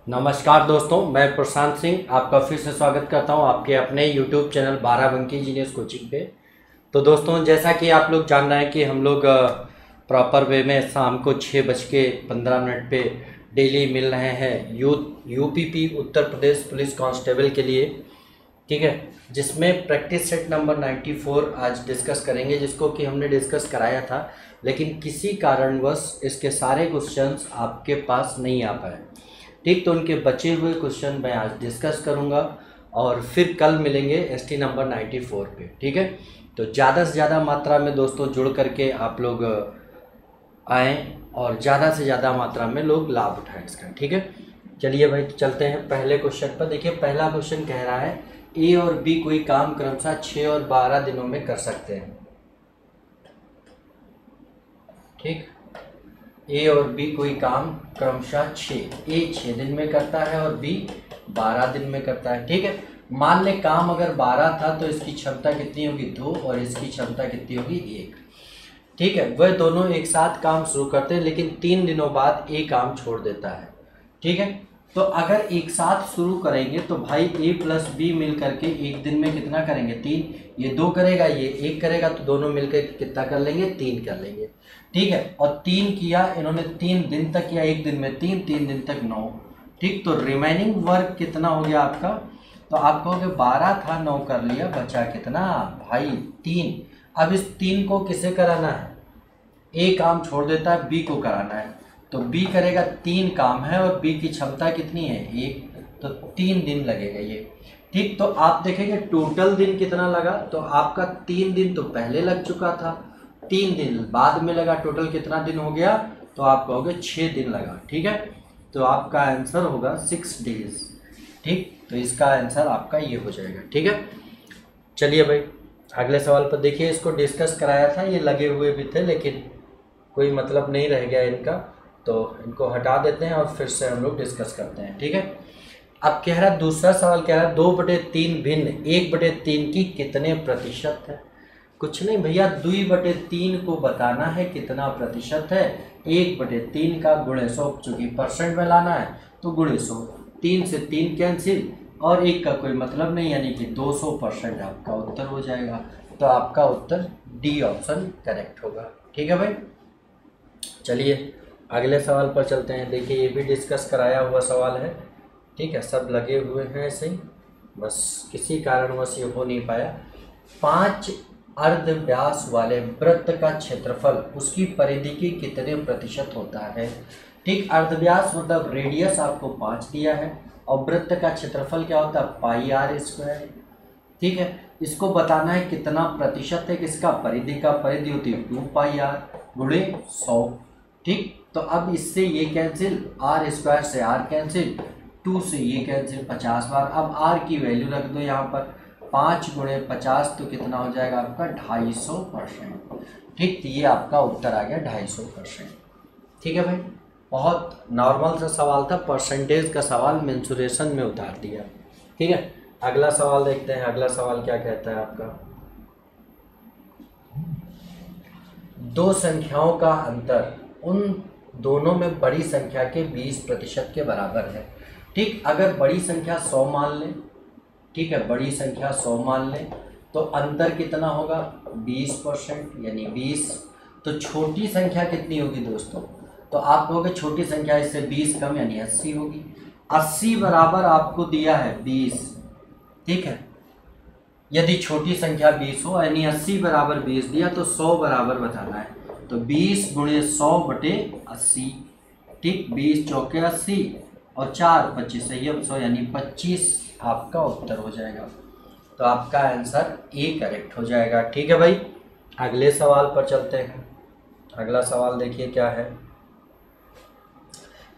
नमस्कार दोस्तों, मैं प्रशांत सिंह आपका फिर से स्वागत करता हूं आपके अपने YouTube channel Barabanki genius coaching पे। तो दोस्तों, जैसा कि आप लोग जान रहे हैं कि हम लोग प्रॉपर वे में शाम को 6:15 पे डेली मिल रहे हैं UPP Uttar Pradesh police constable के लिए, ठीक है, जिसमें प्रैक्टिस सेट नंबर 94 आज डिस्कस करेंगे, जिसको कि हमने डिस्कस कराया था, लेकिन किसी कारणवश इसके सारे क्वेश्चंस आपके पास नहीं आ पाए। ठीक, तो उनके बचे हुए क्वेश्चन मैं आज डिस्कस करूंगा और फिर कल मिलेंगे एसटी नंबर 94 पे। ठीक है, तो ज़्यादा से ज़्यादा मात्रा में दोस्तों जुड़ करके आप लोग आएँ और ज़्यादा से ज़्यादा मात्रा में लोग लाभ उठाएं इसका। ठीक है, चलिए भाई, तो चलते हैं पहले क्वेश्चन पर। देखिए, पहला क्वेश्चन कह रहा है ए और बी कोई काम क्रमशः 6 और 12 दिनों में कर सकते हैं। ठीक, ए और बी कोई काम क्रमशः ए 6 दिन में करता है और बी 12 दिन में करता है। ठीक है, मान ले काम अगर 12 था तो इसकी क्षमता कितनी होगी 2 और इसकी क्षमता कितनी होगी 1। ठीक है, वह दोनों एक साथ काम शुरू करते हैं, लेकिन 3 दिनों बाद ए काम छोड़ देता है। ठीक है, तो अगर एक साथ शुरू करेंगे तो भाई ए प्लस बी मिल करके एक दिन में कितना करेंगे 3, ये 2 करेगा, ये 1 करेगा, तो दोनों मिलकर कितना कर लेंगे 3 कर लेंगे। ठीक है, और 3 किया इन्होंने 3 दिन तक किया, एक दिन में 3 दिन तक 9। ठीक, तो रिमेनिंग वर्क कितना हो गया आपका, तो आप कहोगे 12 था 9 कर लिया, बचा कितना भाई 3। अब इस 3 को किसे कराना है, ए काम छोड़ देता है, बी को कराना है, तो बी करेगा 3 काम है और बी की क्षमता कितनी है 1, तो 3 दिन लगेगा ये। ठीक, तो आप देखेंगे टोटल दिन कितना लगा, तो आपका 3 दिन तो पहले लग चुका था, 3 दिन बाद में लगा, टोटल कितना दिन हो गया, तो आप कहोगे 6 दिन लगा। ठीक है, तो आपका आंसर होगा 6 डेज। ठीक, तो इसका आंसर आपका ये हो जाएगा। ठीक है, चलिए भाई अगले सवाल पर देखिए। इसको डिस्कस कराया था, ये लगे हुए भी थे, लेकिन कोई मतलब नहीं रह गया इनका, तो इनको हटा देते हैं और फिर से हम लोग डिस्कस करते हैं। ठीक है, अब कह रहा दूसरा सवाल कह रहा 2/3 भिन्न 1/3 की कितने प्रतिशत है। कुछ नहीं भैया, 2/3 को बताना है कितना प्रतिशत है, 1/3 का गुणे 100, चूँकि परसेंट में लाना है तो गुणे 100, 3 से 3 कैंसिल और 1 का कोई मतलब नहीं, यानी कि 200% आपका उत्तर हो जाएगा। तो आपका उत्तर डी ऑप्शन करेक्ट होगा। ठीक है भाई, चलिए अगले सवाल पर चलते हैं। देखिए, ये भी डिस्कस कराया हुआ सवाल है। ठीक है, सब लगे हुए हैं ऐसे ही, बस किसी कारणवश ये हो नहीं पाया। 5 अर्ध व्यास वाले वृत्त का क्षेत्रफल उसकी परिधि की कितने प्रतिशत होता है। ठीक, अर्ध व्यास मतलब रेडियस आपको 5 दिया है और वृत्त का क्षेत्रफल क्या होता है πr²। ठीक है, इसको बताना है कितना प्रतिशत है किसका, परिधि का, परिधि होती है 2πr गुणे 100। ठीक, तो अब इससे ये कैंसिल, r² से r कैंसिल, 2 से ये कैंसिल 50 बार। अब r की वैल्यू रख दो यहाँ पर, 5 गुणे 50 तो कितना हो जाएगा आपका 250%। ठीक, तो ये आपका उत्तर आ गया 250%। ठीक है भाई, बहुत नॉर्मल सा सवाल था, परसेंटेज का सवाल मेंसुरेशन में उतार दिया। ठीक है, अगला सवाल देखते हैं। अगला सवाल क्या कहता है आपका, 2 संख्याओं का अंतर उन दोनों में बड़ी संख्या के 20% के बराबर है। ठीक, अगर बड़ी संख्या 100 मान लें, ठीक है, बड़ी संख्या 100 मान लें, तो अंतर कितना होगा 20%, यानी 20। तो छोटी संख्या कितनी होगी दोस्तों, तो आप कहोगे छोटी संख्या इससे 20 कम, यानी 80 होगी। 80 बराबर आपको दिया है 20। ठीक है, यदि छोटी संख्या 20 हो, यानी 80 बराबर 20 दिया, तो 100 बराबर बताना है, तो 20 गुणे 100/80। ठीक, 20 चौके 80 और 4 25 100, यानी 25 आपका उत्तर हो जाएगा। तो आपका आंसर ए करेक्ट हो जाएगा। ठीक है भाई, अगले सवाल पर चलते हैं। अगला सवाल देखिए क्या है,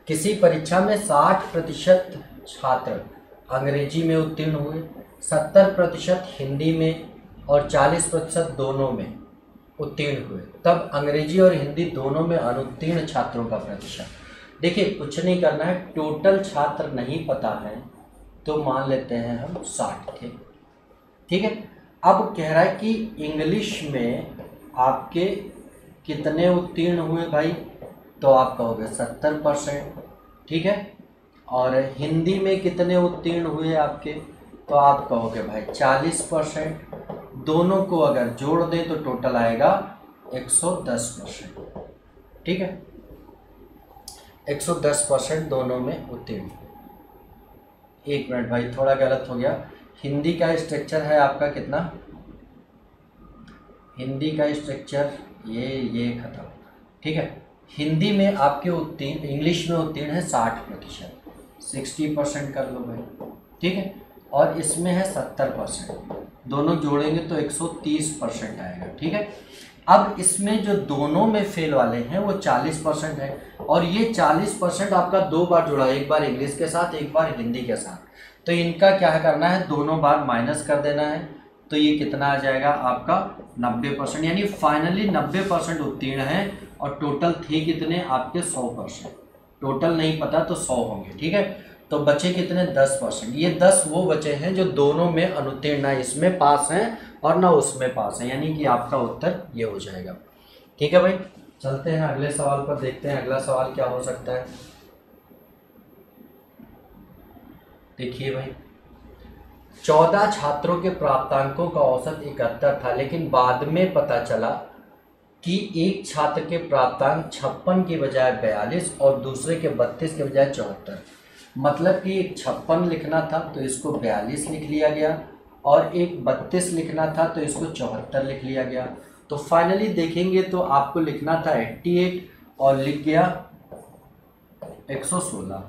किसी परीक्षा में 60% छात्र अंग्रेजी में उत्तीर्ण हुए, 70% हिंदी में और 40% दोनों में उत्तीर्ण हुए, तब अंग्रेजी और हिंदी दोनों में अनुत्तीर्ण छात्रों का प्रतिशत। देखिए, कुछ नहीं करना है, टोटल छात्र नहीं पता है तो मान लेते हैं हम 60 थे। ठीक है, अब कह रहा है कि इंग्लिश में आपके कितने उत्तीर्ण हुए भाई, तो आप कहोगे 70%। ठीक है, और हिंदी में कितने उत्तीर्ण हुए आपके, तो आप कहोगे भाई 40%। दोनों को अगर जोड़ दें तो टोटल आएगा 110%। ठीक है, 110% दोनों में उत्तीर्ण। एक मिनट भाई, थोड़ा गलत हो गया। हिंदी का स्ट्रक्चर है आपका कितना, हिंदी का स्ट्रक्चर ये खत्म। ठीक है, हिंदी में आपके उत्तीर्ण, इंग्लिश में उत्तीर्ण है 60%, 60% कर लो भाई। ठीक है, और इसमें है 70%, दोनों जोड़ेंगे तो 130% आएगा। ठीक है, अब इसमें जो दोनों में फेल वाले हैं वो 40% है, और ये 40% आपका दो बार जुड़ा, एक बार इंग्लिश के साथ एक बार हिंदी के साथ। तो इनका क्या करना है, दोनों बार माइनस कर देना है। तो ये कितना आ जाएगा आपका 90%, यानी फाइनली 90% उत्तीर्ण है, और टोटल थे कितने आपके 100%। टोटल नहीं पता तो 100 होंगे। ठीक है, तो बचे कितने 10%। ये 10 वो बचे हैं जो दोनों में अनुत्तीर्ण, ना इसमें पास हैं और ना उसमें पास हैं, यानी कि आपका उत्तर ये हो जाएगा। ठीक है भाई, चलते हैं अगले सवाल पर, देखते हैं अगला सवाल क्या हो सकता है। देखिए भाई, 14 छात्रों के प्राप्तांकों का औसत 71 था, लेकिन बाद में पता चला कि एक छात्र के प्राप्तांक 56 की बजाय 42 और दूसरे के 32 के बजाय 74। मतलब कि एक 56 लिखना था तो इसको 42 लिख लिया गया, और एक 32 लिखना था तो इसको 74 लिख लिया गया। तो फाइनली देखेंगे तो आपको लिखना था 88 और लिख गया 116।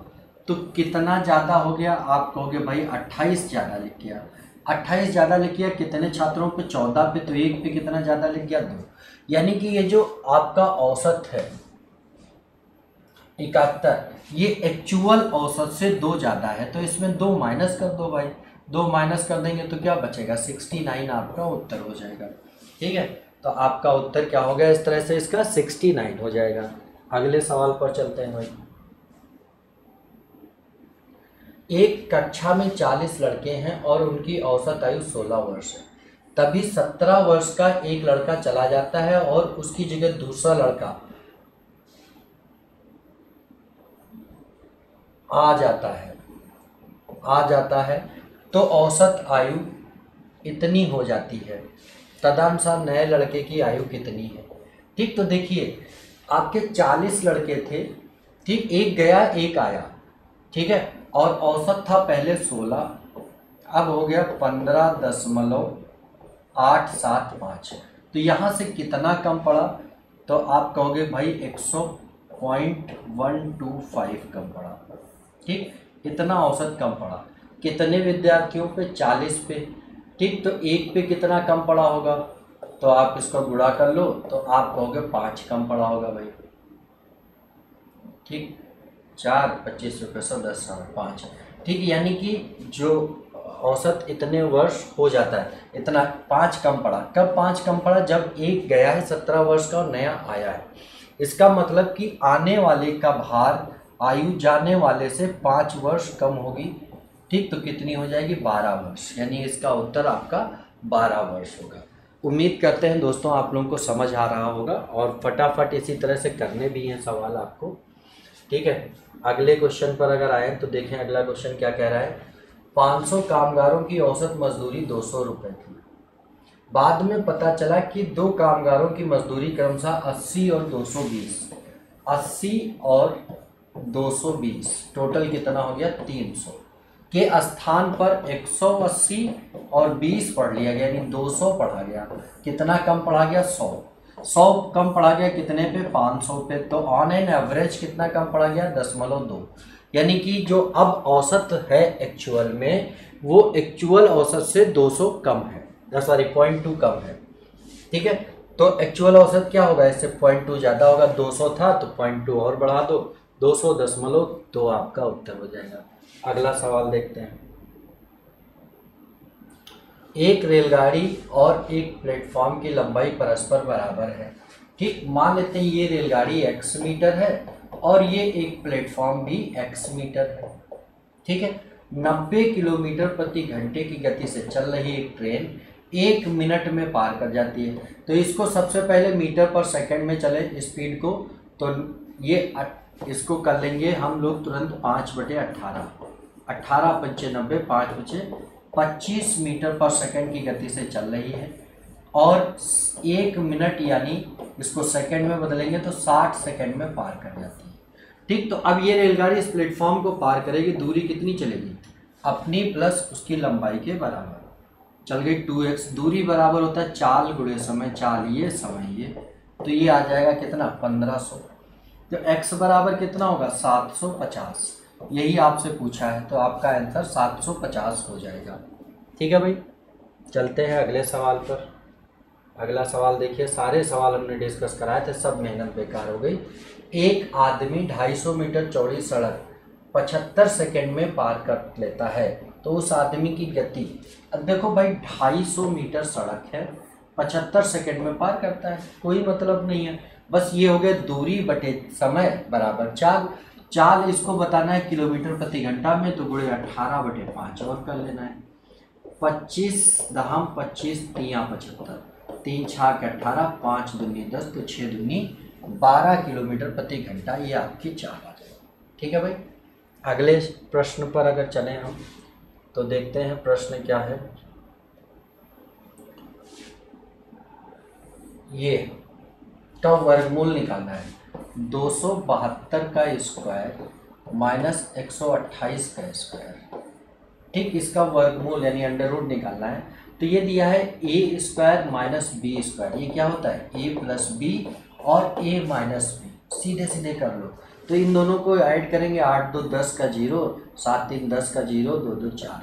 तो कितना ज़्यादा हो गया, आप कहोगे भाई 28 ज़्यादा लिख गया। 28 ज़्यादा लिख गया कितने छात्रों पे, 14 पे, तो एक पे कितना ज़्यादा लिख गया, 2। यानी कि ये जो आपका औसत है 71, ये एक्चुअल औसत से 2 ज़्यादा है, तो इसमें 2 माइनस कर दो भाई। 2 माइनस कर देंगे तो क्या बचेगा, 69 आपका उत्तर हो जाएगा। ठीक है, तो आपका उत्तर क्या हो गया, इस तरह से इसका 69 हो जाएगा। अगले सवाल पर चलते हैं भाई। एक कक्षा में 40 लड़के हैं और उनकी औसत आयु 16 वर्ष है। तभी 17 वर्ष का एक लड़का चला जाता है और उसकी जगह दूसरा लड़का आ जाता है तो औसत आयु इतनी हो जाती है। तदनुसार नए लड़के की आयु कितनी है। ठीक, तो देखिए आपके 40 लड़के थे, ठीक, एक गया एक आया, ठीक है, और औसत था पहले 16, अब हो गया 15.875। तो यहाँ से कितना कम पड़ा, तो आप कहोगे भाई 100.125 कम पड़ा। ठीक, इतना औसत कम पड़ा। कितने विद्यार्थियों पे, 40 पे। ठीक, तो एक पे कितना कम पड़ा होगा, तो आप इसको गुणा कर लो तो आप कहोगे 5 कम पड़ा होगा भाई। ठीक, 4, 25 रुपये 110, 5। ठीक, यानी कि जो औसत इतने वर्ष हो जाता है, इतना 5 कम पड़ा। कब 5 कम पड़ा, जब एक गया है 17 वर्ष का और नया आया है। इसका मतलब कि आने वाले का भार आयु जाने वाले से 5 वर्ष कम होगी। ठीक, तो कितनी हो जाएगी, 12 वर्ष, यानी इसका उत्तर आपका 12 वर्ष होगा। उम्मीद करते हैं दोस्तों आप लोगों को समझ आ रहा होगा, और फटाफट इसी तरह से करने भी हैं सवाल आपको। ठीक है, अगले क्वेश्चन पर अगर आए तो देखें अगला क्वेश्चन क्या कह रहा है। 500 कामगारों की औसत मजदूरी 200 रुपये थी। बाद में पता चला कि 2 कामगारों की मजदूरी क्रमशः 80 और 220, 80 और 220, टोटल कितना हो गया 300 के स्थान पर 180 और 20 पढ़ लिया गया, यानी 200 पढ़ा गया। कितना कम पढ़ा गया, 100 कम पढ़ा गया कितने पे, 500 पे। तो ऑन एन एवरेज कितना कम पढ़ा गया, 0.2। यानी कि जो अब औसत है एक्चुअल में, वो एक्चुअल औसत से 200 कम है, सॉरी 0.2 कम है। ठीक है, तो एक्चुअल औसत क्या होगा, इससे 0.2 ज़्यादा होगा। 200 था तो 0.2 और बढ़ा दो, 200.2 आपका उत्तर हो जाएगा। अगला सवाल देखते हैं। एक रेलगाड़ी और एक प्लेटफॉर्म की लंबाई परस्पर बराबर है। ठीक, मान लेते हैं ये रेलगाड़ी x मीटर है और ये एक प्लेटफॉर्म भी x मीटर है। ठीक है, 90 किलोमीटर प्रति घंटे की गति से चल रही एक ट्रेन 1 मिनट में पार कर जाती है। तो इसको सबसे पहले मीटर पर सेकंड में चले स्पीड को, तो ये इसको कर लेंगे हम लोग तुरंत 5/18, 18×5 = 5/25 मीटर पर सेकंड की गति से चल रही है और 1 मिनट यानी इसको सेकंड में बदलेंगे तो 60 सेकंड में पार कर जाती है। ठीक, तो अब ये रेलगाड़ी इस प्लेटफॉर्म को पार करेगी, दूरी कितनी चलेगी? अपनी प्लस उसकी लंबाई के बराबर, चल गई 2x। दूरी बराबर होता है चाल गुणे समय, चाल ये समय ये, तो ये आ जाएगा कितना? 1500। तो x बराबर कितना होगा? 750। यही आपसे पूछा है तो आपका आंसर 750 हो जाएगा। ठीक है भाई, चलते हैं अगले सवाल पर। अगला सवाल देखिए, सारे सवाल हमने डिस्कस कराए थे, सब मेहनत बेकार हो गई। एक आदमी 250 मीटर चौड़ी सड़क 75 सेकंड में पार कर लेता है, तो उस आदमी की गति, अब देखो भाई 250 मीटर सड़क है, 75 सेकंड में पार करता है, कोई मतलब नहीं है। बस ये हो गया दूरी बटे समय बराबर चाल। चाल इसको बताना है किलोमीटर प्रति घंटा में, तो गुणे 18/5 और कर लेना है। 25 दहम 25 तियाँ 75, 3 छाक 18, 5 दूनी 10, तो 6 दूनी 12 किलोमीटर प्रति घंटा, ये आपकी चाल आ जाएगी। ठीक है भाई, अगले प्रश्न पर अगर चलें हम तो देखते हैं प्रश्न क्या है। ये का वर्गमूल निकालना है, 272 का स्क्वायर माइनस 128 का स्क्वायर। ठीक, इसका वर्गमूल यानी अंडर रूट निकालना है। तो ये दिया है a square minus B square, ये क्या होता है? a प्लस बी और a माइनस बी, सीधे सीधे कर लो। तो इन दोनों को ऐड करेंगे, 8 2 10 का 0, 7 3 10 का 0, 2 2 4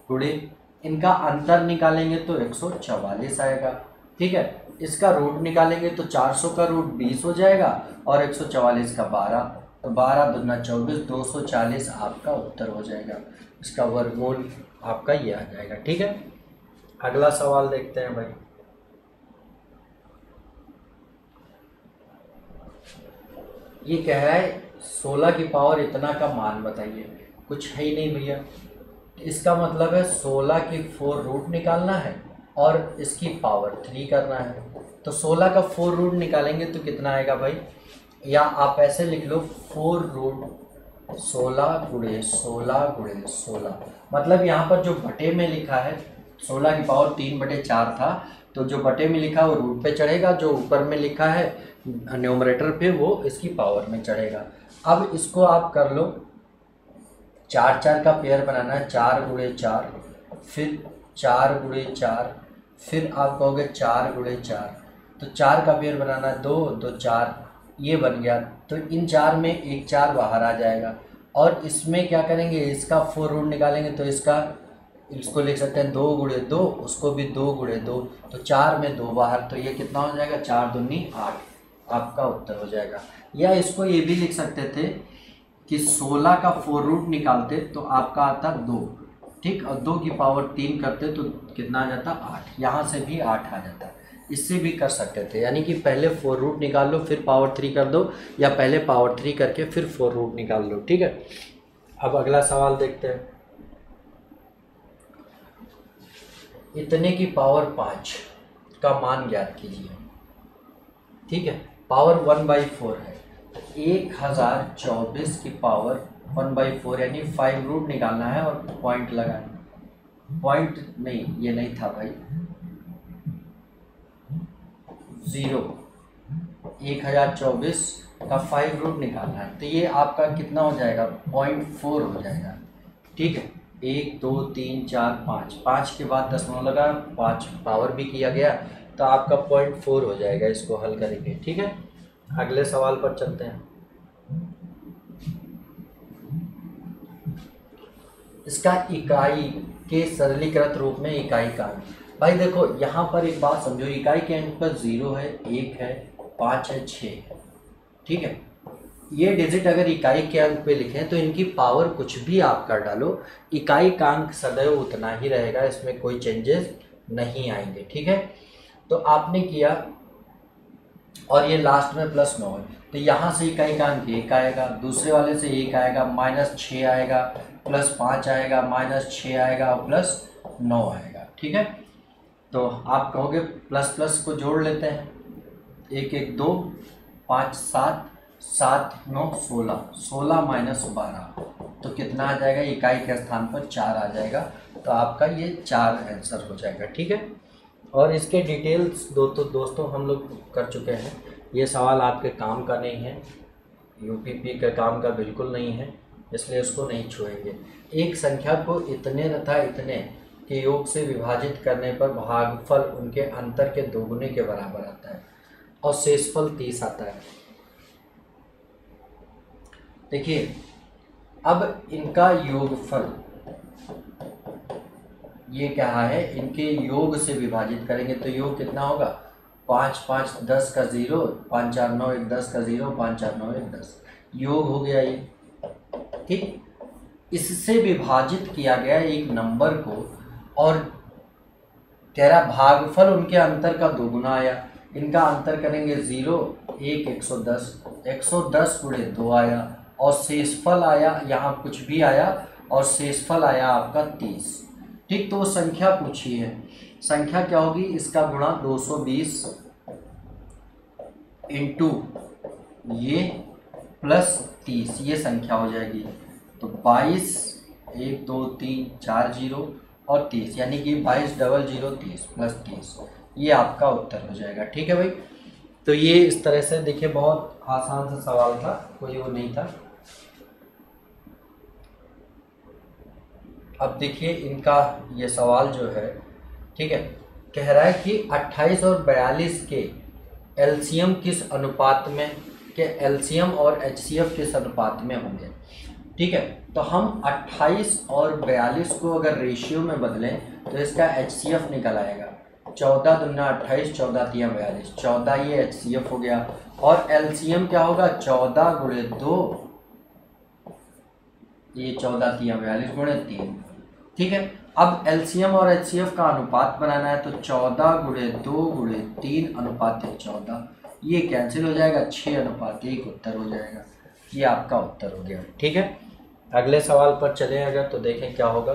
गुणे, इनका अंतर निकालेंगे तो 144 आएगा। ठीक है, इसका रूट निकालेंगे तो 400 का रूट 20 हो जाएगा और 144 का 12, तो 12 दूना 24, 240 आपका उत्तर हो जाएगा। इसका वर्गमूल आपका ये आ जाएगा। ठीक है, अगला सवाल देखते हैं भाई। ये कह रहा है 16 की पावर इतना का मान बताइए, कुछ है ही नहीं भैया। इसका मतलब है 16 की 4 रूट निकालना है और इसकी पावर 3 करना है। तो 16 का 4 रूट निकालेंगे तो कितना आएगा भाई? या आप ऐसे लिख लो 4 रूट 16 गुणे 16 गुणे 16, मतलब यहाँ पर जो बटे में लिखा है 16 की पावर 3/4 था, तो जो बटे में लिखा है वो रूट पे चढ़ेगा, जो ऊपर में लिखा है न्यूमरेटर पे वो इसकी पावर में चढ़ेगा। अब इसको आप कर लो, 4 4 का पेयर बनाना है, 4 गुणे 4, फिर 4 गुणे 4, फिर आप कहोगे 4 गुणे 4, तो 4 का पेयर बनाना है, 2 2 4, ये बन गया। तो इन 4 में एक 4 बाहर आ जाएगा और इसमें क्या करेंगे, इसका 4 रूट निकालेंगे तो इसको लिख सकते हैं 2 गुणे 2, उसको भी 2 गुणे 2, तो 4 में 2 बाहर, तो ये कितना हो जाएगा? 4 दूनी 8, आपका उत्तर हो जाएगा। या इसको ये भी लिख सकते थे कि 16 का 4 रूट निकालते तो आपका आता 2, ठीक, और 2 की पावर 3 करते तो कितना आ जाता? 8, यहाँ से भी 8 आ जाता। इससे भी कर सकते थे, यानी कि पहले 4 रूट निकाल लो फिर पावर 3 कर दो, या पहले पावर 3 करके फिर 4 रूट निकाल लो। ठीक है, अब अगला सवाल देखते हैं। इतने की पावर 5 का मान ज्ञात कीजिए। ठीक है, पावर 1/4 है, 1024 की पावर 1/4 यानी 5 रूट निकालना है और पॉइंट लगाना, पॉइंट नहीं, ये नहीं था भाई, 0, 1024 का 5 रूट निकालना है, तो ये आपका कितना हो जाएगा? 0.4 हो जाएगा। ठीक है, 1 2 3 4 5, 5 के बाद दशमलव लगा, 5 पावर भी किया गया, तो आपका 0.4 हो जाएगा। इसको हल करेंगे। ठीक है, अगले सवाल पर चलते हैं। इसका इकाई के सरलीकृत रूप में इकाई का अंक, भाई देखो यहाँ पर एक बात समझो, इकाई के अंक पर 0 है, 1 है, 5 है, 6 है। ठीक है, ये डिजिट अगर इकाई के अंक पे लिखें तो इनकी पावर कुछ भी आप कर डालो, इकाई का अंक सदैव उतना ही रहेगा, इसमें कोई चेंजेस नहीं आएंगे। ठीक है, तो आपने किया और ये लास्ट में +9 है, तो यहाँ से इकाई का अंक 1 आएगा, दूसरे वाले से 1 आएगा, -6 आएगा, +5 आएगा, -6 आएगा और +9 आएगा। ठीक है, तो आप कहोगे प्लस प्लस को जोड़ लेते हैं, 1 1 2, 5 7, 7 9 16, 16 माइनस 12 तो कितना आ जाएगा, इकाई के स्थान पर 4 आ जाएगा। तो आपका ये 4 आंसर हो जाएगा। ठीक है, और इसके डिटेल्स दोस्तों हम लोग कर चुके हैं। ये सवाल आपके काम का नहीं है, यूपीपी के काम का बिल्कुल नहीं है, इसलिए उसको नहीं छुएंगे। एक संख्या को इतने तथा इतने के योग से विभाजित करने पर भागफल उनके अंतर के दोगुने के बराबर आता है और शेषफल 30 आता है। देखिए, अब इनका योगफल ये क्या है, इनके योग से विभाजित करेंगे तो योग कितना होगा, 5 5 10 का 0, 5 4 9 1 10 का 0, 5 4 9 1 10 योग हो गया ये। ठीक, इससे विभाजित किया गया एक नंबर को और कह रहा भागफल उनके अंतर का दोगुना आया। इनका अंतर करेंगे 0 1 110, 110 गुणे 2 आया और शेषफल आया, यहाँ कुछ भी आया और शेषफल आया आपका 30। ठीक, तो वो संख्या पूछी है, संख्या क्या होगी, इसका गुणा 220 इंटू ये प्लस 30, ये संख्या हो जाएगी। तो 22 1 2 3 4 0 और 30, यानी कि 22 डबल 0 30 प्लस 30, ये आपका उत्तर हो जाएगा। ठीक है भाई, तो ये इस तरह से देखिए, बहुत आसान सा सवाल था, कोई वो नहीं था। अब देखिए इनका ये सवाल जो है, ठीक है, कह रहा है कि 28 और 42 के एलसीएम किस अनुपात में, के एलसीएम और एचसीएफ किस अनुपात में होंगे। ठीक है, तो हम 28 और 42 को अगर रेशियो में बदलें तो इसका एचसीएफ निकल आएगा। 14 दूना 28, 14 तिया 42, 14 ये एचसीएफ हो गया। और एलसीएम क्या होगा, 14 गुणे 2, ये 14 तिया 42 गुणे 3। ठीक है, अब एलसीएम और एचसीएफ का अनुपात बनाना है तो 14 गुणे 2 गुणे 3 अनुपात 14, ये कैंसिल हो जाएगा, 6 अनुपात 1 उत्तर हो जाएगा। ये आपका उत्तर हो गया। ठीक है, अगले सवाल पर चले अगर तो देखें क्या होगा।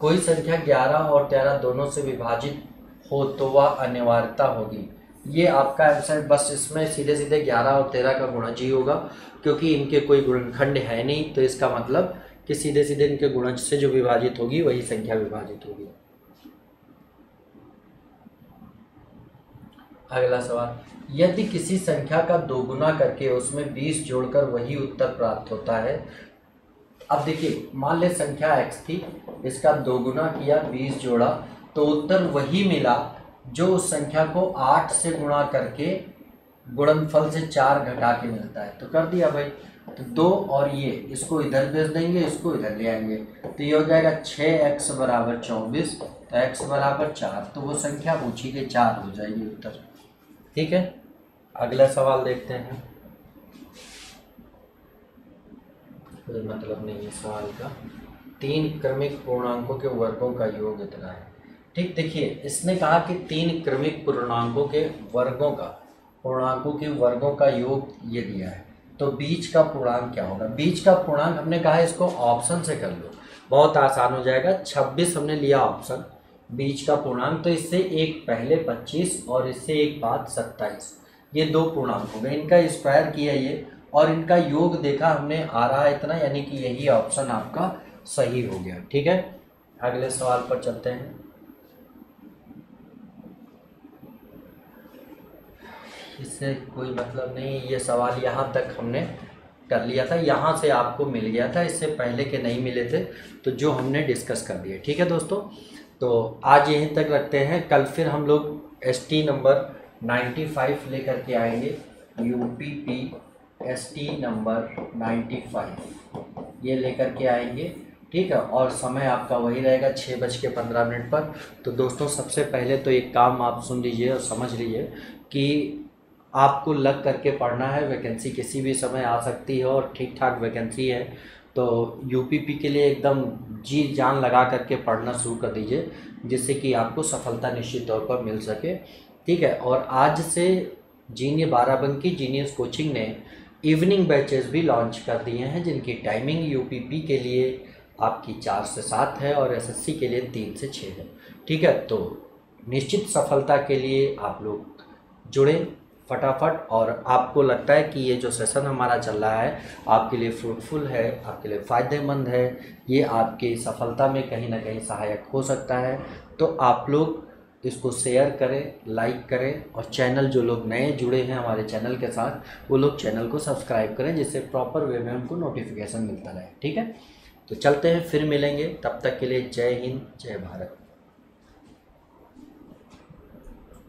कोई संख्या 11 और 13 दोनों से विभाजित हो तो वह अनिवार्यता होगी। ये आपका आंसर, बस इसमें सीधे सीधे 11 और 13 का गुणज ही होगा, क्योंकि इनके कोई गुणनखंड है नहीं, तो इसका मतलब कि सीधे सीधे इनके गुणज से जो विभाजित होगी वही संख्या विभाजित होगी। अगला सवाल, यदि किसी संख्या का दोगुना करके उसमें 20 जोड़कर वही उत्तर प्राप्त होता है। अब देखिए, मान ले संख्या x थी, इसका दोगुना किया, 20 जोड़ा, तो उत्तर वही मिला जो उस संख्या को 8 से गुणा करके गुणनफल से 4 घटा के मिलता है। तो कर दिया भाई, तो 2 और ये इसको इधर भेज देंगे, इसको इधर ले आएंगे, तो ये हो जाएगा 6x बराबर 24, तो x बराबर 4, तो वो संख्या पूछी कि 4 हो जाएगी उत्तर। ठीक है, अगला सवाल देखते हैं। कोई मतलब नहीं है सवाल का। 3 क्रमिक पूर्णांकों के वर्गों का योग इतना है। ठीक, देखिए इसने कहा कि 3 क्रमिक पूर्णांकों के वर्गों का, पूर्णांकों के वर्गों का योग ये दिया है, तो बीच का पूर्णांक क्या होगा। बीच का पूर्णांक हमने कहा है इसको ऑप्शन से कर लो, बहुत आसान हो जाएगा। 26 हमने लिया ऑप्शन, बीच का पूर्णांक, तो इससे एक पहले 25 और इससे एक बाद 27, ये 2 पूर्णांक हो गए। इनका स्क्वायर किया ये और इनका योग देखा हमने, आ रहा है इतना, यानी कि यही ऑप्शन आपका सही हो गया। ठीक है, अगले सवाल पर चलते हैं। इससे कोई मतलब नहीं, ये सवाल यहाँ तक हमने कर लिया था, यहाँ से आपको मिल गया था, इससे पहले के नहीं मिले थे, तो जो हमने डिस्कस कर दिए। ठीक है दोस्तों, तो आज यहीं तक रखते हैं। कल फिर हम लोग ST नंबर 95 लेकर के आएंगे, UPP ST नंबर 95 ये लेकर के आएंगे। ठीक है, और समय आपका वही रहेगा 6:15 पर। तो दोस्तों, सबसे पहले तो एक काम आप सुन लीजिए और समझ लीजिए कि आपको लग करके पढ़ना है। वैकेंसी किसी भी समय आ सकती है और ठीक ठाक वैकेंसी है, तो UPP के लिए एकदम जी जान लगा करके पढ़ना शुरू कर दीजिए, जिससे कि आपको सफलता निश्चित तौर पर मिल सके। ठीक है, और आज से जीनियस बाराबंकी जीनियस कोचिंग ने इवनिंग बैचेस भी लॉन्च कर दिए हैं, जिनकी टाइमिंग UPP के लिए आपकी 4 से 7 है और SSC के लिए 3 से 6 है। ठीक है, तो निश्चित सफलता के लिए आप लोग जुड़ें, फटाफट। और आपको लगता है कि ये जो सेशन हमारा चल रहा है आपके लिए फ्रूटफुल है, आपके लिए फ़ायदेमंद है, ये आपकी सफलता में कहीं ना कहीं सहायक हो सकता है, तो आप लोग इसको शेयर करें, लाइक करें, और चैनल जो लोग नए जुड़े हैं हमारे चैनल के साथ वो लोग चैनल को सब्सक्राइब करें, जिससे प्रॉपर वे में हमको नोटिफिकेशन मिलता रहे। ठीक है, तो चलते हैं, फिर मिलेंगे, तब तक के लिए जय हिंद, जय भारत।